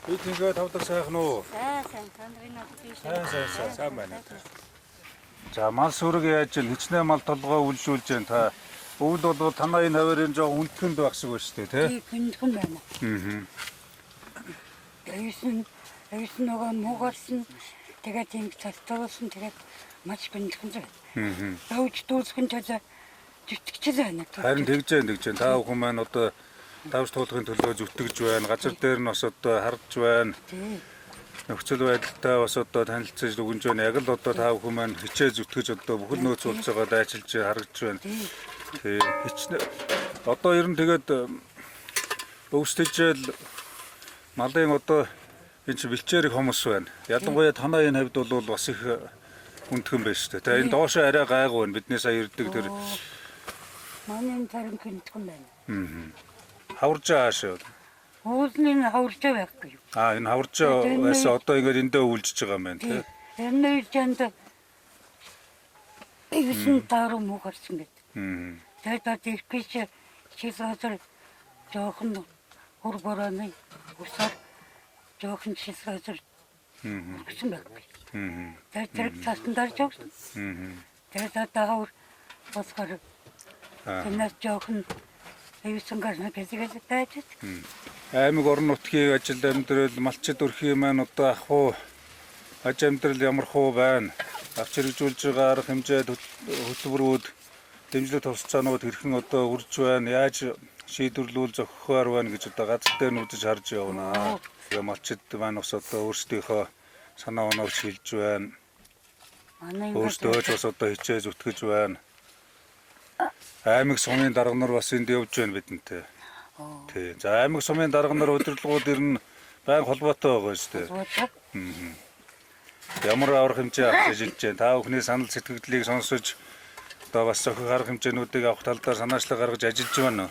Бид ингээ тавдаг сайхан уу? Сайн тандрын нот биш. Сайн байна. За мал сүрэг яаж ил хичнээн мал толгой үлшүүлж जैन та. Өвд бол танаа энэ хаварын жоо хүндхэнд байх шиг байна шүү дээ, тий? Хүндхэн байна. Аа. Эйс нөгөө муугарсан тэгээд ингэ цалтуулсан тэгээд маш хүндхэн зүйл. Давж дуусгын төлөө зүтгэж байна. Харин тэгж та бүхэн маань одоо давж туулахын төлөө зүтгэж байна. Газар дээр нь бас одоо харж байна. Нөхцөл байдалтай бас одоо танилцаж өгнж байна. Яг л одоо та бүхэн маань хичээ зүтгэж одоо бүхэл нөөц болж байгаа дайчилж харагдж байна. Тий. Одоо ер нь тэгээд өвсдөжэл малын одоо энэ чи бэлчээрх хүмүүс байна. Ялангуяа танаа энэ хавьд бол бас их хүндхэн байна шүү дээ. Тэгээ энэ доошоо арай гайгүй байна. Бидний сая ирдэг тэр манай тарин хүндхэн байна. хаварж байгаа шүү. Уулын хаварж байхгүй юу? Энэ хаварж байсан одоо ингээд эндээ үйлжиж байгаа юм байна тий. Энэ үеинд эвсэн таруу муугарсан гэдэг. Тэгээд ихпич шилгасар жоохон хурборооны усаар жоохон шилгасар өгсөн байхгүй. Тэгээд тэр цаасан дарж өгсөн. Тэгээд даавар босгоор танаас жоохон эвсэн гарна гэдэг байж. Аймаг орон нутгийн ажил амьдрал малчид өрхийн маань одоо ах уу аж амьдрал ямар хуу байна. Авч хэрэгжүүлж байгаа арга хэмжээ хөтөлбөрүүд дэмжлэг тусцаанууд хэрхэн одоо үрж байна. Яаж шийдвэрлүүл зохихоор байна гэж одоо газар дээр нь үзэж харж явна. Тэгээ малчид маань бас одоо өөрсдийнхөө санаа оноор шилж байна. Өөрсдөө ч бас одоо хичээ зүтгэж байна. Аймаг сумын дарга нар бас энд явж байна бидэнтэй. Тий. За аймаг сумын дарга нар удирдлагууд ер нь байн холбоотой байгаа шүү дээ. Ямар аврах хэмжээ авч ажиллаж байна. Та бүхний санал сэтгэлдлийг сонсож одоо бас зохих арга хэмжээнүүдийг авах тал дээр санаачлаг гаргаж ажиллаж байна.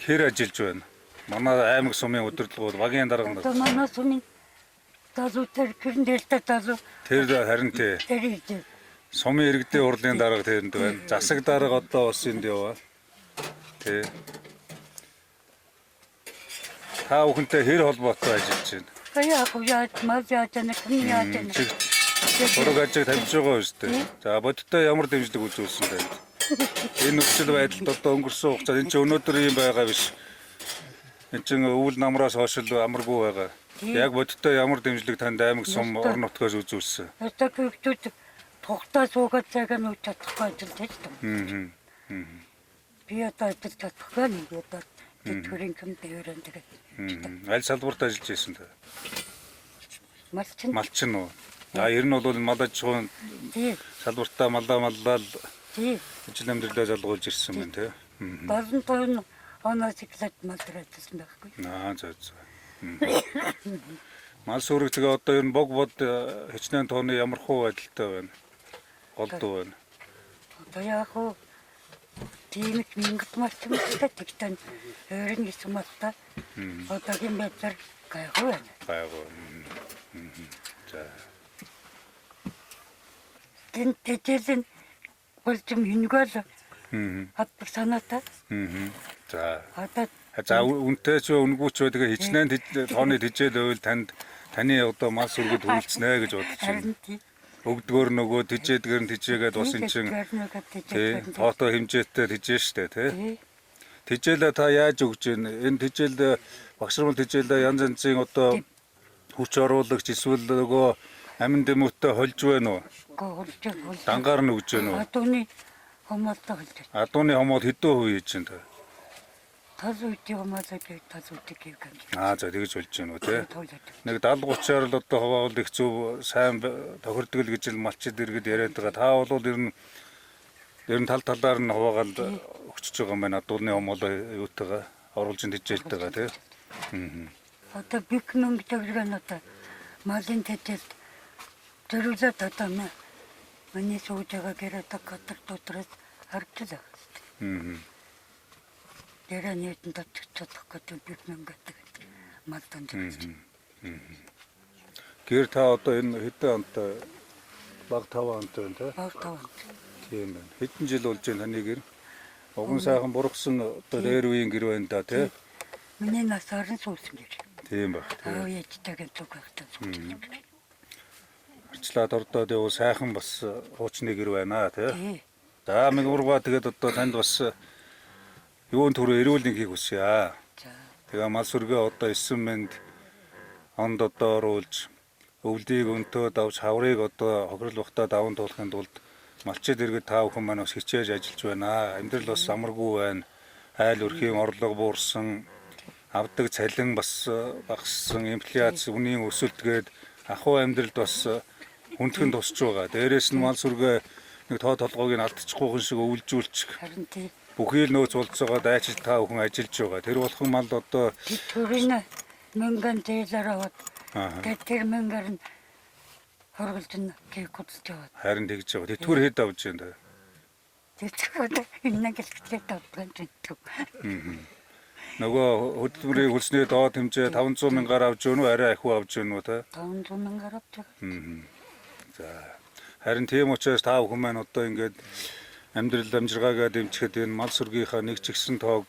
Хэр ажиллаж байна? Манай аймаг сумын удирдлагууд багийн дарга нар. Манай сумын тазуу тэр гэрэн дээлтэй тазуу. Тэр харин тий. Сумын иргэдийн хурлын дарга тэрэнд байна. Засаг дарга одоо бас энд яваа. Тий. Та бүхэнтэй хэр холбоотой ажиллаж байна? Яаж яаж нэг Сураг ажиг тавьж байгаа шүү дээ. За бодиттой ямар дэмжлэг үзүүлсэн бэ? Энэ нөхцөл байдалд одоо өнгөрсөн хугацаанд энэ ч өнөөдөр юм байгаа биш. Энэ чинь өвөл намраас хойш амаргүй байгаа. Яг бодиттой ямар дэмжлэг танд аймаг сум орон нутгаас үзүүлсэн? Одоо хүүхдүүд тухтаа суугаад цагаан уу чадахгүй ажиллаж байна. Би одоо ажиллаж чадахгүй нэг одоо тэтгэврийн компьютерэн тэгээд. Аль салбарт ажиллаж байсан те? Малчин. Малчин уу? Ер нь бол мал аж ахуйн салбартаа маллал ажил амьдралаа залгуулж ирсэн байна те. 75 оноос эхлээд мал хэрэгжүүлсэн байхгүй. За. Мал сүрэг тэгээ одоо ер нь бог хичнээн тооны ямар хуу байдалтай байна? Голдуу байна. Одоо яг уу тийм их мингт малчин тэгтэн өөрийн гэсэн малтай. Одоогийн байдлаар гайгүй байна. Гайгүй. За. Тэн тэжэлэн болж юм юнгол хатдаг санаатай. За. Одоо За үнтэй ч үнгүүч тэгээ хичнээн тооны тэжээл байвал таны одоо мал сүргэд хүрэлцнэ гэж бодож байна. Өгдгөр нөгөө тэжээдгэр нь тэжээгээд бас эн чин фото хэмжээтэй тэжээ штэ тий. Тэжээлээ та яаж өгж байна? Энэ тэжээл багшрал тэжээлээ янз янзын одоо хүч оруулагч эсвэл нөгөө амин дэмүүтэ холж байна уу? Дангаар нь өгж байна уу? Адууны хомоолтой холж байна. Адууны хомоол хэдэн хувь хийж байна та? Тазууti хомоолтой тазууti гэв. За тэгж болж байна уу тий? Нэг 70-30-аар л одоо хаваал их зөв сайн тохирдог л гэж л малчид иргэд яриад байгаа. Та бол ер нь талаар нь хаваагаал өгчөж байгаа юм байна. Адууны хомоол юутайгаа оруулж тэжээлтэйгээ тий? Одоо бик мөнгө төгрөгөн одоо малын тэжээлт төрүүлээд одоо миний сууж байгаа гэрээ тагтар дотроос харж байгаа. Дээрээ нийтэн татчих чадахгүй бик мөнгө гэдэг мал тонж. Гэр та одоо энэ хэдэн онтой баг 5 онтой байна тий? Баг 5 он. Тийм байна. Хэдэн жил болж байна таны гэр? Уган сайхан бургасан одоо дээр үеийн гэр байна да тий? Миний насаар нь суусан гэр. Тийм баг. Аав ээжтэйгээ зүг байхдаа суусан гэр. Арчлаад ордоод явуу сайхан бас хуучны гэр байна тий. Тий. За мэгургаа тэгээд одоо танд бас юун төрөө эрүүл нэгийг хүсье. За. Тэгээ мал сүргээ одоо 9 мэнд онд одоо оруулж өвлдийг өнтөө давж хаврыг одоо хохирол ухтаа даван туулахын тулд малчид иргэд та бүхэн маань бас хичээж ажиллаж байна. Амьдрал бас амаргүй байна. Айл өрхийн орлого буурсан, авдаг цалин бас багассан, инфляц үнийн өсөлтгээд ахуй амьдралд бас хүндхэн тусч байгаа. Дээрээс нь мал сүргээ нэг тоо толгойг нь алдчихгүйхэн шиг өвлжүүлчих. Харин тий. Бүхий л нөөц болцоогоо дайчилж та бүхэн ажиллаж байгаа. Тэр болох малд одоо Төрийн мэнган зээлэр аваад аа тэр мэнгээр нь хорголж нь кекудж яваад. харин тэгж байгаа. Тэтгэр хэд авж байна. Тэтгэвд энэ гэлтгээ тавтган зүтг. Нөгөө хөдөлмөрийн хөлсний доод хэмжээ 500 мянгаар авч өгнө үү? Арай ахиу авч өгнө үү та? 500 мянгаар авч байгаа. За. Харин тийм учраас та бүхэн маань одоо ингээд амьдрал амжиргаагаа дэмжихэд энэ мал сүргийнхаа нэг ч ихсэн тоог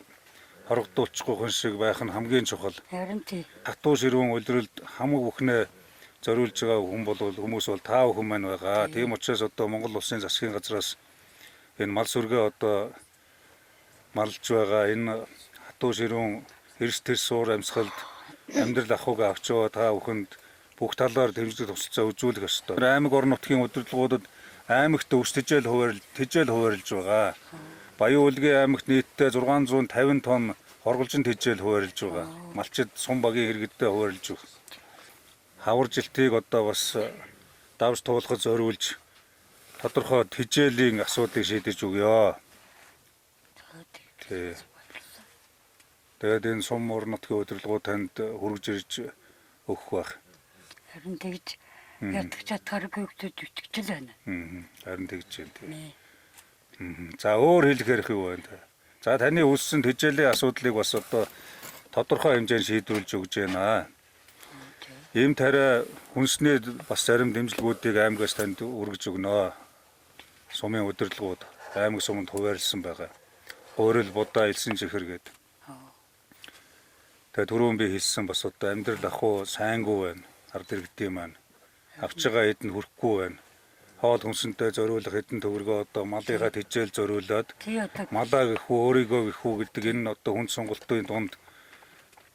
хорогдуулчихгүй хүн шиг байх нь хамгийн чухал. Харин тий. Хатуу ширүүн улиралд хамаг бүхнээ зориулж байгаа хүмүүс бол та бүхэн маань байгаа. Тийм учраас одоо Монгол Улсын засгийн газраас энэ мал сүргээ одоо малж байгаа энэ хатуу ширүүн эрс тэрс суур амьсгалд амьдрал ахуйг авч яваа та бүхэнд бүх талаар дэмжлэг тусалцаа үзүүлэх ёстой. Аймаг орон нутгийн удирдлагуудад аймагт өвсдөжэл хуваарлж байгаа. Баян Улгийн аймагт нийтдээ 650 тонн хорголжинд хижээл хуваарлж байгаа. Малчид сум багийн иргэдтэй хуваарлж байгаа. Хавар жилтийг одоо бас давж туулахад зориулж тодорхой хижээлийн асуудлыг шийдэж өгье. Тий. Тэгээд энэ сум орон нутгийн удирдлагууд танд хүргэж ирж өгөх байх. Харин тэгж ядах чадхааргүй хөвгдөж үтгэж л байна. Харин тэгж байна тий. Нэ. За өөр хэлэх ярих юу байна? За таны үүссэн хижээлийн асуудлыг бас одоо тодорхой хэмжээнд шийдвэрлэж өгч байна. Ийм тариа хүнсний бас зарим дэмжлэгүүдийг аймагаас танд өргөж өгнө. Сумын удирдлагууд аймаг суманд хуваарлсан байгаа. Өөрөөр будаа элсэн чихэр гээд. Тэгээ түрүүн би хэлсэн бас одоо амьдрал ахуй сайнгүй байна. Ард иргэдийн маань авч байгаа эд нь хүрхгүй байна. Хоол хүнсэнтэй зориулах эдэн төгрөгөө одоо малынхаа хижээл зориулаад Тий одоо малаа гэхүү өөрийгөө гэхүү гэдэг энэ одоо хүн сонголтын дунд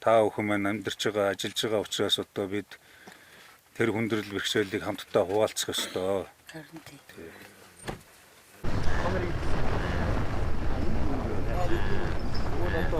та бүхэн маань амьдарч байгаа ажиллаж байгаа учраас одоо бид тэр хүндрэл бэрхшээлийг хамтдаа хуваалцах ёстой. харин тий.